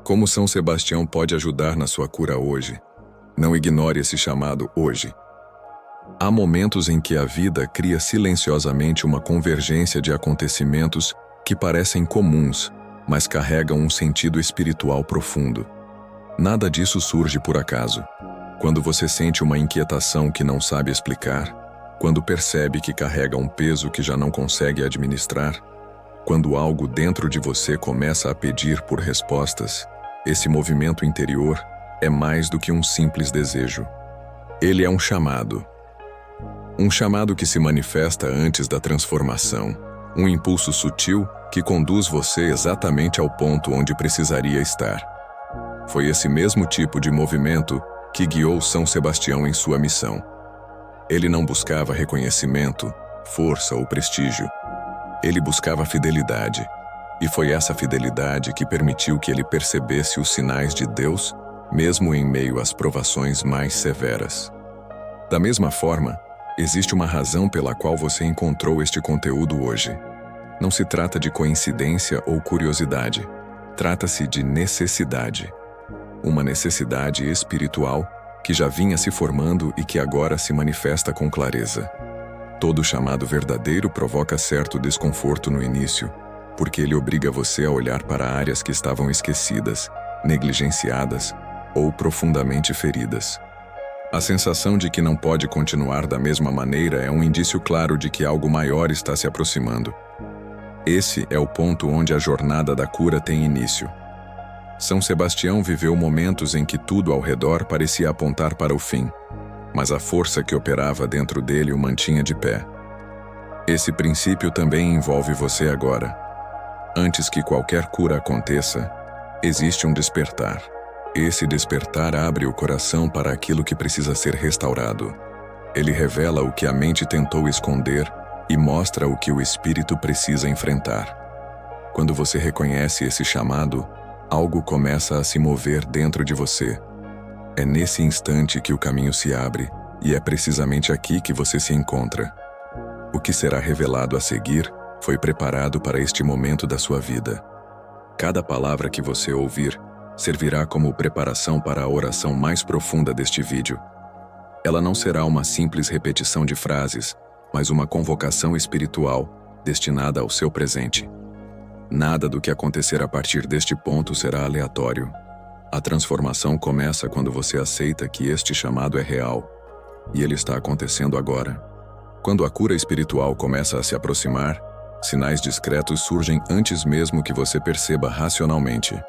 Como São Sebastião pode ajudar na sua cura hoje? Não ignore esse chamado hoje. Há momentos em que a vida cria silenciosamente uma convergência de acontecimentos que parecem comuns, mas carregam um sentido espiritual profundo. Nada disso surge por acaso. Quando você sente uma inquietação que não sabe explicar, quando percebe que carrega um peso que já não consegue administrar, quando algo dentro de você começa a pedir por respostas, esse movimento interior é mais do que um simples desejo. Ele é um chamado. Um chamado que se manifesta antes da transformação, um impulso sutil que conduz você exatamente ao ponto onde precisaria estar. Foi esse mesmo tipo de movimento que guiou São Sebastião em sua missão. Ele não buscava reconhecimento, força ou prestígio. Ele buscava fidelidade, e foi essa fidelidade que permitiu que ele percebesse os sinais de Deus, mesmo em meio às provações mais severas. Da mesma forma, existe uma razão pela qual você encontrou este conteúdo hoje. Não se trata de coincidência ou curiosidade. Trata-se de necessidade. Uma necessidade espiritual que já vinha se formando e que agora se manifesta com clareza. Todo chamado verdadeiro provoca certo desconforto no início, porque ele obriga você a olhar para áreas que estavam esquecidas, negligenciadas ou profundamente feridas. A sensação de que não pode continuar da mesma maneira é um indício claro de que algo maior está se aproximando. Esse é o ponto onde a jornada da cura tem início. São Sebastião viveu momentos em que tudo ao redor parecia apontar para o fim, mas a força que operava dentro dele o mantinha de pé. Esse princípio também envolve você agora. Antes que qualquer cura aconteça, existe um despertar. Esse despertar abre o coração para aquilo que precisa ser restaurado. Ele revela o que a mente tentou esconder e mostra o que o espírito precisa enfrentar. Quando você reconhece esse chamado, algo começa a se mover dentro de você. É nesse instante que o caminho se abre, e é precisamente aqui que você se encontra. O que será revelado a seguir foi preparado para este momento da sua vida. Cada palavra que você ouvir servirá como preparação para a oração mais profunda deste vídeo. Ela não será uma simples repetição de frases, mas uma convocação espiritual destinada ao seu presente. Nada do que acontecer a partir deste ponto será aleatório. A transformação começa quando você aceita que este chamado é real, e ele está acontecendo agora. Quando a cura espiritual começa a se aproximar, sinais discretos surgem antes mesmo que você perceba racionalmente.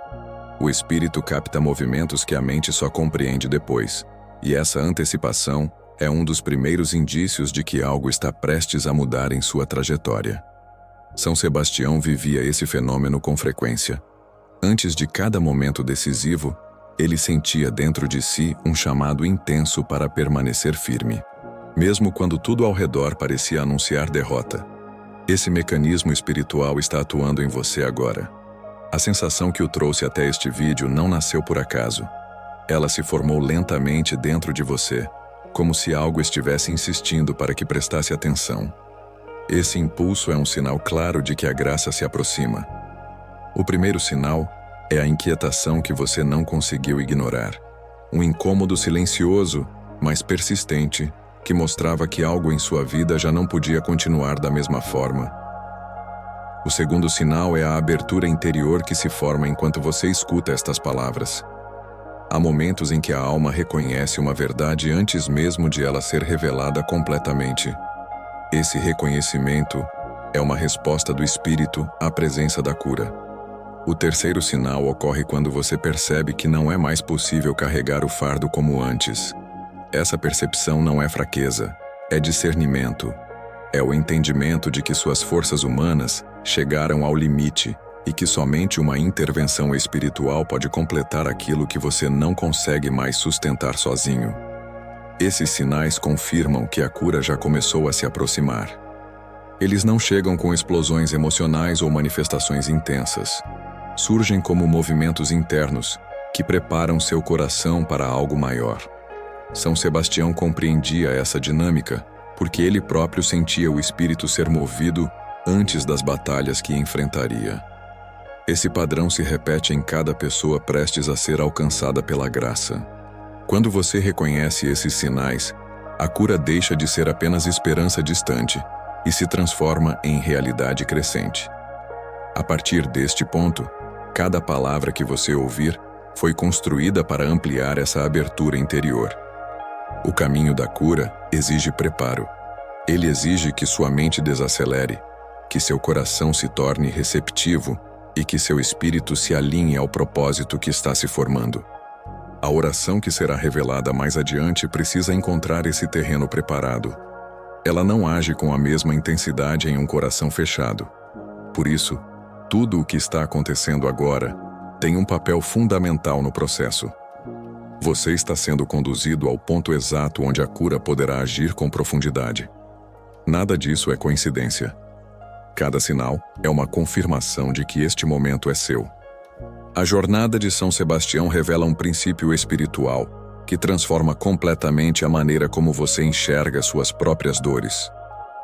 O espírito capta movimentos que a mente só compreende depois, e essa antecipação é um dos primeiros indícios de que algo está prestes a mudar em sua trajetória. São Sebastião vivia esse fenômeno com frequência. Antes de cada momento decisivo, ele sentia dentro de si um chamado intenso para permanecer firme, mesmo quando tudo ao redor parecia anunciar derrota. Esse mecanismo espiritual está atuando em você agora. A sensação que o trouxe até este vídeo não nasceu por acaso. Ela se formou lentamente dentro de você, como se algo estivesse insistindo para que prestasse atenção. Esse impulso é um sinal claro de que a graça se aproxima. O primeiro sinal é a inquietação que você não conseguiu ignorar. Um incômodo silencioso, mas persistente, que mostrava que algo em sua vida já não podia continuar da mesma forma. O segundo sinal é a abertura interior que se forma enquanto você escuta estas palavras. Há momentos em que a alma reconhece uma verdade antes mesmo de ela ser revelada completamente. Esse reconhecimento é uma resposta do espírito à presença da cura. O terceiro sinal ocorre quando você percebe que não é mais possível carregar o fardo como antes. Essa percepção não é fraqueza, é discernimento. É o entendimento de que suas forças humanas chegaram ao limite e que somente uma intervenção espiritual pode completar aquilo que você não consegue mais sustentar sozinho. Esses sinais confirmam que a cura já começou a se aproximar. Eles não chegam com explosões emocionais ou manifestações intensas. Surgem como movimentos internos que preparam seu coração para algo maior. São Sebastião compreendia essa dinâmica porque ele próprio sentia o espírito ser movido antes das batalhas que enfrentaria. Esse padrão se repete em cada pessoa prestes a ser alcançada pela graça. Quando você reconhece esses sinais, a cura deixa de ser apenas esperança distante e se transforma em realidade crescente. A partir deste ponto, cada palavra que você ouvir foi construída para ampliar essa abertura interior. O caminho da cura exige preparo. Ele exige que sua mente desacelere, que seu coração se torne receptivo e que seu espírito se alinhe ao propósito que está se formando. A oração que será revelada mais adiante precisa encontrar esse terreno preparado. Ela não age com a mesma intensidade em um coração fechado. Por isso, tudo o que está acontecendo agora tem um papel fundamental no processo. Você está sendo conduzido ao ponto exato onde a cura poderá agir com profundidade. Nada disso é coincidência. Cada sinal é uma confirmação de que este momento é seu. A jornada de São Sebastião revela um princípio espiritual que transforma completamente a maneira como você enxerga suas próprias dores.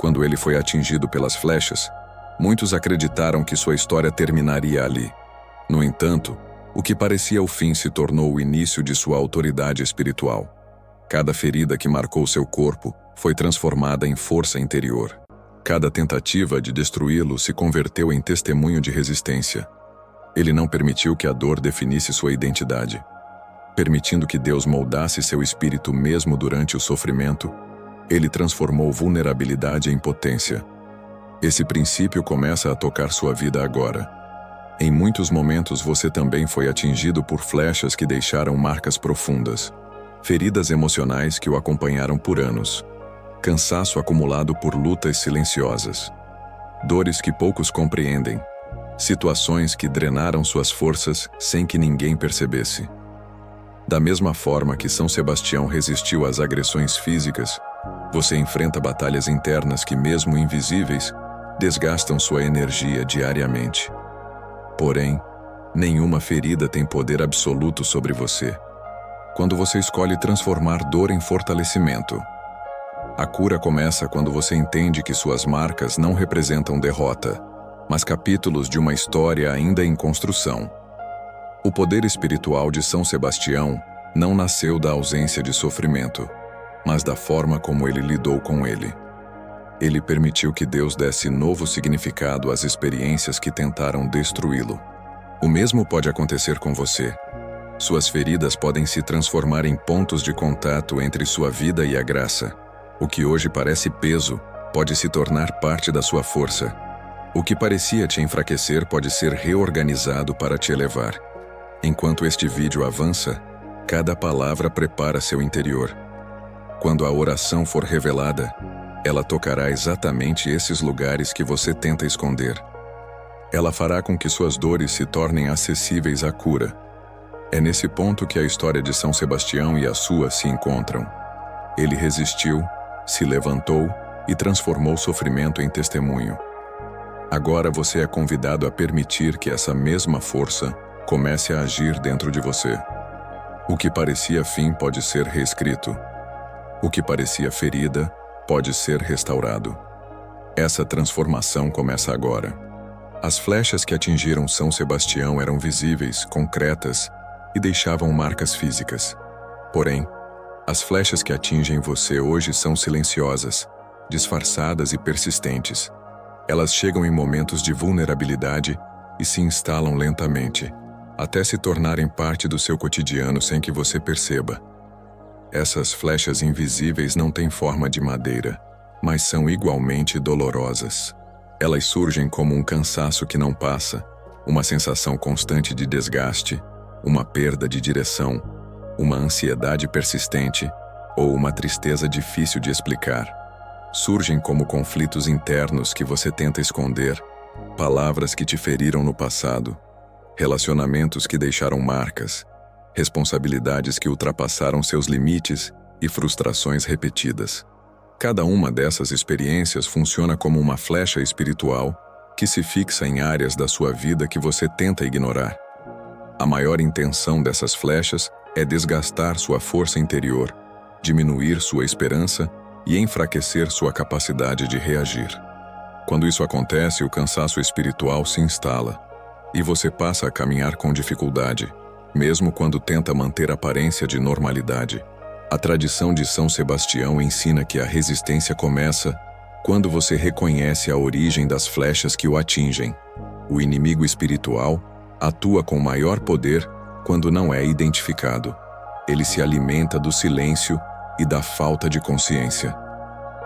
Quando ele foi atingido pelas flechas, muitos acreditaram que sua história terminaria ali. No entanto, o que parecia o fim se tornou o início de sua autoridade espiritual. Cada ferida que marcou seu corpo foi transformada em força interior. Cada tentativa de destruí-lo se converteu em testemunho de resistência. Ele não permitiu que a dor definisse sua identidade. Permitindo que Deus moldasse seu espírito mesmo durante o sofrimento, ele transformou vulnerabilidade em potência. Esse princípio começa a tocar sua vida agora. Em muitos momentos você também foi atingido por flechas que deixaram marcas profundas, feridas emocionais que o acompanharam por anos, cansaço acumulado por lutas silenciosas, dores que poucos compreendem, situações que drenaram suas forças sem que ninguém percebesse. Da mesma forma que São Sebastião resistiu às agressões físicas, você enfrenta batalhas internas que, mesmo invisíveis, desgastam sua energia diariamente. Porém, nenhuma ferida tem poder absoluto sobre você. Quando você escolhe transformar dor em fortalecimento, a cura começa quando você entende que suas marcas não representam derrota, mas capítulos de uma história ainda em construção. O poder espiritual de São Sebastião não nasceu da ausência de sofrimento, mas da forma como ele lidou com ele. Ele permitiu que Deus desse novo significado às experiências que tentaram destruí-lo. O mesmo pode acontecer com você. Suas feridas podem se transformar em pontos de contato entre sua vida e a graça. O que hoje parece peso pode se tornar parte da sua força. O que parecia te enfraquecer pode ser reorganizado para te elevar. Enquanto este vídeo avança, cada palavra prepara seu interior. Quando a oração for revelada, ela tocará exatamente esses lugares que você tenta esconder. Ela fará com que suas dores se tornem acessíveis à cura. É nesse ponto que a história de São Sebastião e a sua se encontram. Ele resistiu, se levantou e transformou o sofrimento em testemunho. Agora você é convidado a permitir que essa mesma força comece a agir dentro de você. O que parecia fim pode ser reescrito. O que parecia ferida pode ser restaurado. Essa transformação começa agora. As flechas que atingiram São Sebastião eram visíveis, concretas e deixavam marcas físicas. Porém, as flechas que atingem você hoje são silenciosas, disfarçadas e persistentes. Elas chegam em momentos de vulnerabilidade e se instalam lentamente, até se tornarem parte do seu cotidiano sem que você perceba. Essas flechas invisíveis não têm forma de madeira, mas são igualmente dolorosas. Elas surgem como um cansaço que não passa, uma sensação constante de desgaste, uma perda de direção, uma ansiedade persistente ou uma tristeza difícil de explicar. Surgem como conflitos internos que você tenta esconder, palavras que te feriram no passado, relacionamentos que deixaram marcas, responsabilidades que ultrapassaram seus limites e frustrações repetidas. Cada uma dessas experiências funciona como uma flecha espiritual que se fixa em áreas da sua vida que você tenta ignorar. A maior intenção dessas flechas é desgastar sua força interior, diminuir sua esperança e enfraquecer sua capacidade de reagir. Quando isso acontece, o cansaço espiritual se instala. e você passa a caminhar com dificuldade, mesmo quando tenta manter a aparência de normalidade. A tradição de São Sebastião ensina que a resistência começa quando você reconhece a origem das flechas que o atingem. O inimigo espiritual atua com maior poder quando não é identificado. Ele se alimenta do silêncio e da falta de consciência.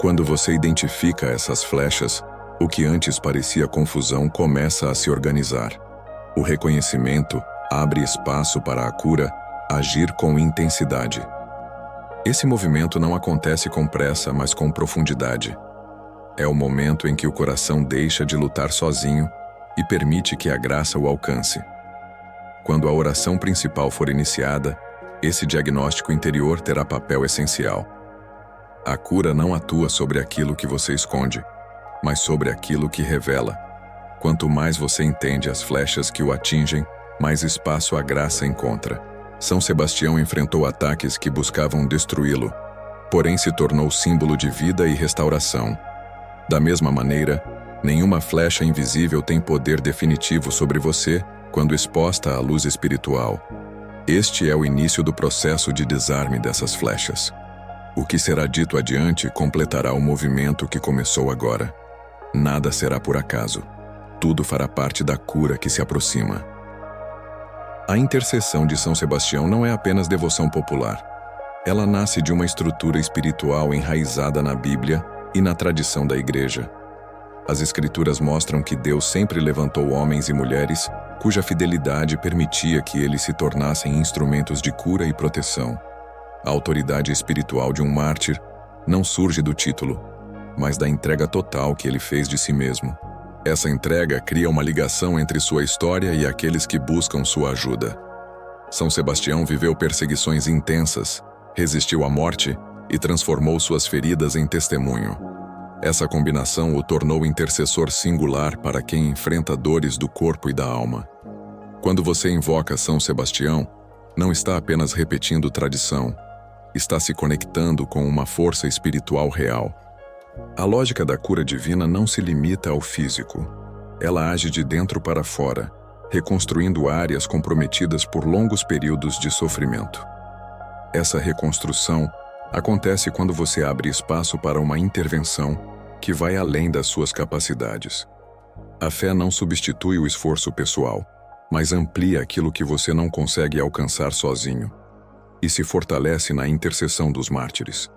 Quando você identifica essas flechas, o que antes parecia confusão começa a se organizar. O reconhecimento abre espaço para a cura agir com intensidade. Esse movimento não acontece com pressa, mas com profundidade. É o momento em que o coração deixa de lutar sozinho e permite que a graça o alcance. Quando a oração principal for iniciada, esse diagnóstico interior terá papel essencial. A cura não atua sobre aquilo que você esconde, mas sobre aquilo que revela. Quanto mais você entende as flechas que o atingem, mais espaço a graça encontra. São Sebastião enfrentou ataques que buscavam destruí-lo, porém se tornou símbolo de vida e restauração. Da mesma maneira, nenhuma flecha invisível tem poder definitivo sobre você quando exposta à luz espiritual. Este é o início do processo de desarme dessas flechas. O que será dito adiante completará o movimento que começou agora. Nada será por acaso. Tudo fará parte da cura que se aproxima. A intercessão de São Sebastião não é apenas devoção popular. Ela nasce de uma estrutura espiritual enraizada na Bíblia e na tradição da Igreja. As Escrituras mostram que Deus sempre levantou homens e mulheres cuja fidelidade permitia que eles se tornassem instrumentos de cura e proteção. A autoridade espiritual de um mártir não surge do título, mas da entrega total que ele fez de si mesmo. Essa entrega cria uma ligação entre sua história e aqueles que buscam sua ajuda. São Sebastião viveu perseguições intensas, resistiu à morte e transformou suas feridas em testemunho. Essa combinação o tornou intercessor singular para quem enfrenta dores do corpo e da alma. Quando você invoca São Sebastião, não está apenas repetindo tradição, está se conectando com uma força espiritual real. A lógica da cura divina não se limita ao físico. Ela age de dentro para fora, reconstruindo áreas comprometidas por longos períodos de sofrimento. Essa reconstrução acontece quando você abre espaço para uma intervenção que vai além das suas capacidades. A fé não substitui o esforço pessoal, mas amplia aquilo que você não consegue alcançar sozinho e se fortalece na intercessão dos mártires.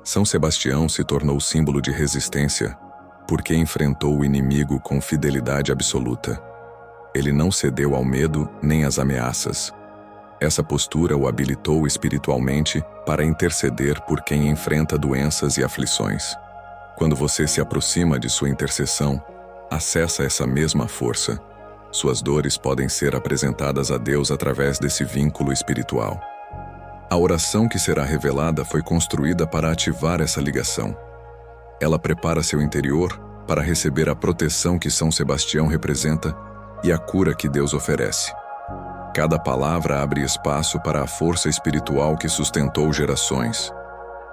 São Sebastião se tornou símbolo de resistência porque enfrentou o inimigo com fidelidade absoluta. Ele não cedeu ao medo nem às ameaças. Essa postura o habilitou espiritualmente para interceder por quem enfrenta doenças e aflições. Quando você se aproxima de sua intercessão, acessa essa mesma força. Suas dores podem ser apresentadas a Deus através desse vínculo espiritual. A oração que será revelada foi construída para ativar essa ligação. Ela prepara seu interior para receber a proteção que São Sebastião representa e a cura que Deus oferece. Cada palavra abre espaço para a força espiritual que sustentou gerações.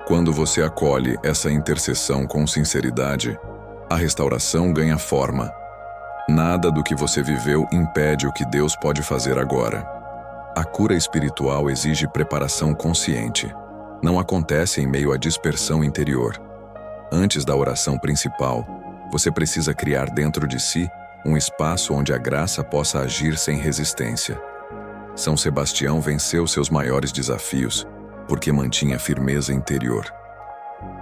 Quando você acolhe essa intercessão com sinceridade, a restauração ganha forma. Nada do que você viveu impede o que Deus pode fazer agora. A cura espiritual exige preparação consciente. Não acontece em meio à dispersão interior. Antes da oração principal, você precisa criar dentro de si um espaço onde a graça possa agir sem resistência. São Sebastião venceu seus maiores desafios porque mantinha firmeza interior.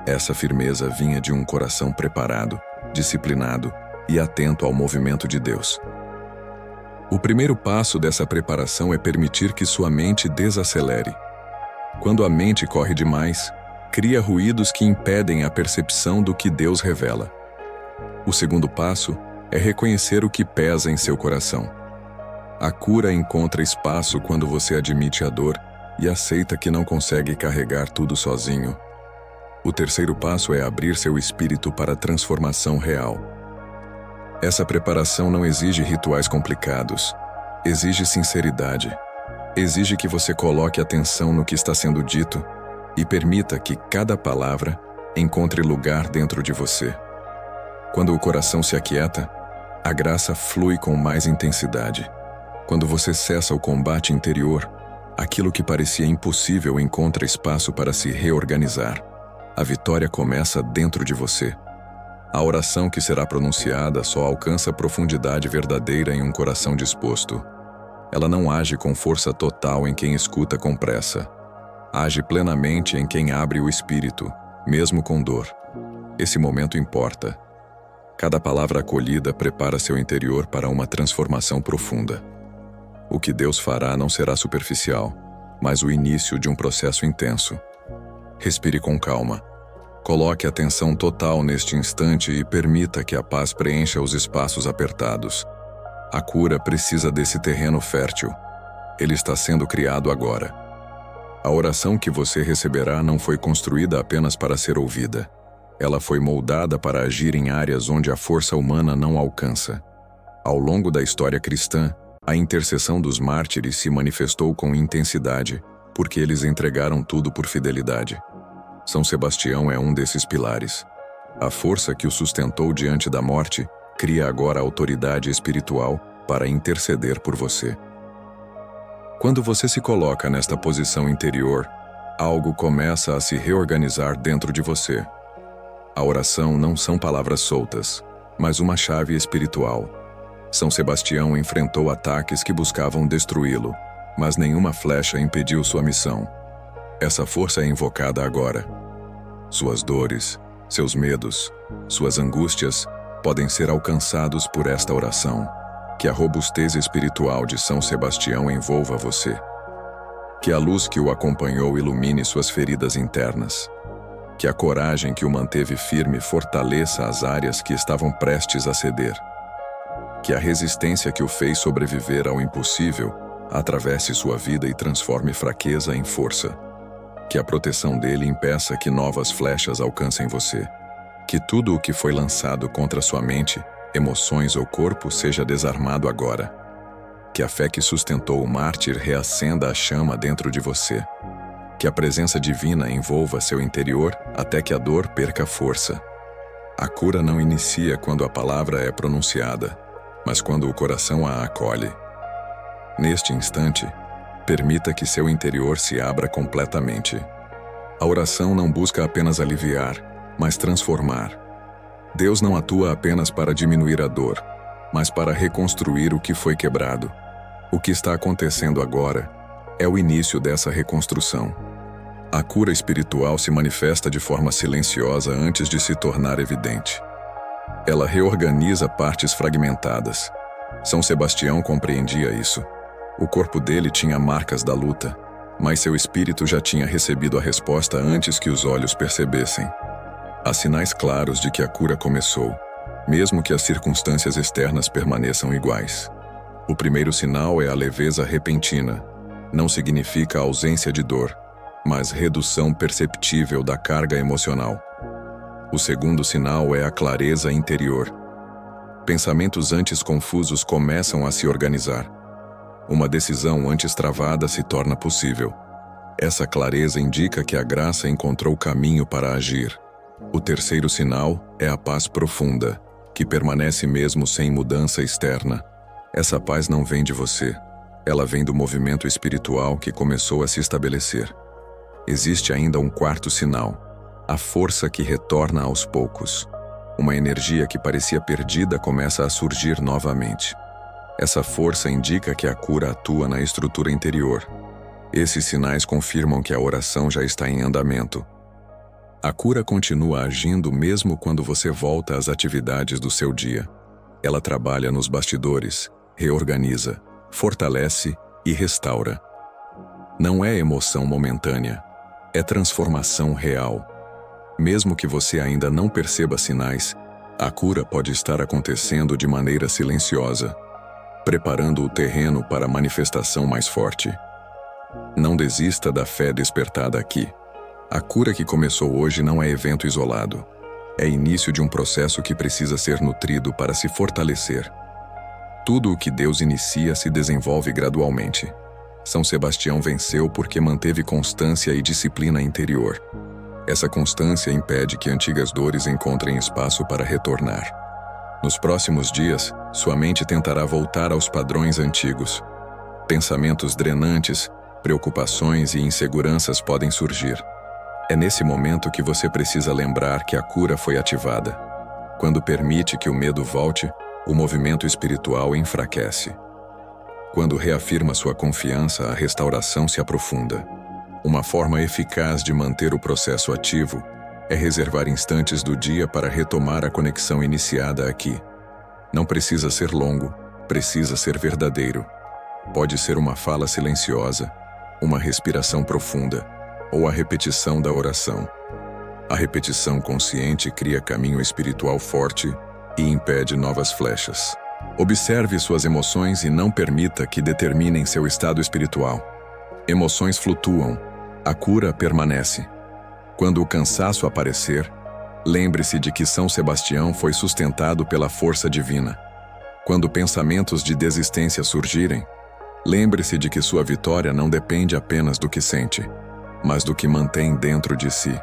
Essa firmeza vinha de um coração preparado, disciplinado e atento ao movimento de Deus. O primeiro passo dessa preparação é permitir que sua mente desacelere. Quando a mente corre demais, cria ruídos que impedem a percepção do que Deus revela. O segundo passo é reconhecer o que pesa em seu coração. A cura encontra espaço quando você admite a dor e aceita que não consegue carregar tudo sozinho. O terceiro passo é abrir seu espírito para a transformação real. Essa preparação não exige rituais complicados, exige sinceridade. Exige que você coloque atenção no que está sendo dito e permita que cada palavra encontre lugar dentro de você. Quando o coração se aquieta, A graça flui com mais intensidade. Quando você cessa o combate interior, aquilo que parecia impossível encontra espaço para se reorganizar. A vitória começa dentro de você. A oração que será pronunciada só alcança profundidade verdadeira em um coração disposto. Ela não age com força total em quem escuta com pressa. Age plenamente em quem abre o espírito, mesmo com dor. Esse momento importa. Cada palavra acolhida prepara seu interior para uma transformação profunda. O que Deus fará não será superficial, mas o início de um processo intenso. Respire com calma. Coloque atenção total neste instante e permita que a paz preencha os espaços apertados. A cura precisa desse terreno fértil. Ele está sendo criado agora. A oração que você receberá não foi construída apenas para ser ouvida. Ela foi moldada para agir em áreas onde a força humana não alcança. Ao longo da história cristã, a intercessão dos mártires se manifestou com intensidade, porque eles entregaram tudo por fidelidade. São Sebastião é um desses pilares. A força que o sustentou diante da morte cria agora autoridade espiritual para interceder por você. Quando você se coloca nesta posição interior, algo começa a se reorganizar dentro de você. A oração não são palavras soltas, mas uma chave espiritual. São Sebastião enfrentou ataques que buscavam destruí-lo, mas nenhuma flecha impediu sua missão. Essa força é invocada agora. Suas dores, seus medos, suas angústias podem ser alcançados por esta oração. Que a robustez espiritual de São Sebastião envolva você. Que a luz que o acompanhou ilumine suas feridas internas. Que a coragem que o manteve firme fortaleça as áreas que estavam prestes a ceder. Que a resistência que o fez sobreviver ao impossível atravesse sua vida e transforme fraqueza em força. Que a proteção dele impeça que novas flechas alcancem você. Que tudo o que foi lançado contra sua mente, emoções ou corpo seja desarmado agora. Que a fé que sustentou o mártir reacenda a chama dentro de você. Que a presença divina envolva seu interior até que a dor perca força. A cura não inicia quando a palavra é pronunciada, mas quando o coração a acolhe. Neste instante, permita que seu interior se abra completamente. A oração não busca apenas aliviar, mas transformar. Deus não atua apenas para diminuir a dor, mas para reconstruir o que foi quebrado. O que está acontecendo agora é o início dessa reconstrução. A cura espiritual se manifesta de forma silenciosa antes de se tornar evidente. Ela reorganiza partes fragmentadas. São Sebastião compreendia isso. O corpo dele tinha marcas da luta, mas seu espírito já tinha recebido a resposta antes que os olhos percebessem. Há sinais claros de que a cura começou, mesmo que as circunstâncias externas permaneçam iguais. O primeiro sinal é a leveza repentina. Não significa ausência de dor, mas redução perceptível da carga emocional. O segundo sinal é a clareza interior. Pensamentos antes confusos começam a se organizar. Uma decisão antes travada se torna possível. Essa clareza indica que a graça encontrou caminho para agir. O terceiro sinal é a paz profunda, que permanece mesmo sem mudança externa. Essa paz não vem de você. Ela vem do movimento espiritual que começou a se estabelecer. Existe ainda um quarto sinal, a força que retorna aos poucos. Uma energia que parecia perdida começa a surgir novamente. Essa força indica que a cura atua na estrutura interior. Esses sinais confirmam que a oração já está em andamento. A cura continua agindo mesmo quando você volta às atividades do seu dia. Ela trabalha nos bastidores, reorganiza, fortalece e restaura. Não é emoção momentânea, é transformação real. Mesmo que você ainda não perceba sinais, a cura pode estar acontecendo de maneira silenciosa, preparando o terreno para a manifestação mais forte. Não desista da fé despertada aqui. A cura que começou hoje não é evento isolado. É início de um processo que precisa ser nutrido para se fortalecer. Tudo o que Deus inicia se desenvolve gradualmente. São Sebastião venceu porque manteve constância e disciplina interior. Essa constância impede que antigas dores encontrem espaço para retornar. Nos próximos dias, sua mente tentará voltar aos padrões antigos. Pensamentos drenantes, preocupações e inseguranças podem surgir. É nesse momento que você precisa lembrar que a cura foi ativada. Quando permite que o medo volte, o movimento espiritual enfraquece. Quando reafirma sua confiança, a restauração se aprofunda. Uma forma eficaz de manter o processo ativo é reservar instantes do dia para retomar a conexão iniciada aqui. Não precisa ser longo, precisa ser verdadeiro. Pode ser uma fala silenciosa, uma respiração profunda, ou a repetição da oração. A repetição consciente cria caminho espiritual forte e impede novas flechas. Observe suas emoções e não permita que determinem seu estado espiritual. Emoções flutuam, a cura permanece. Quando o cansaço aparecer, lembre-se de que São Sebastião foi sustentado pela força divina. Quando pensamentos de desistência surgirem, lembre-se de que sua vitória não depende apenas do que sente, mas do que mantém dentro de si.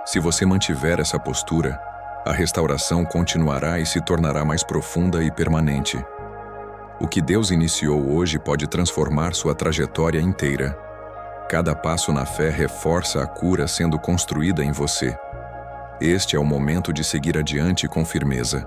Se você mantiver essa postura, a restauração continuará e se tornará mais profunda e permanente. O que Deus iniciou hoje pode transformar sua trajetória inteira. Cada passo na fé reforça a cura sendo construída em você. Este é o momento de seguir adiante com firmeza.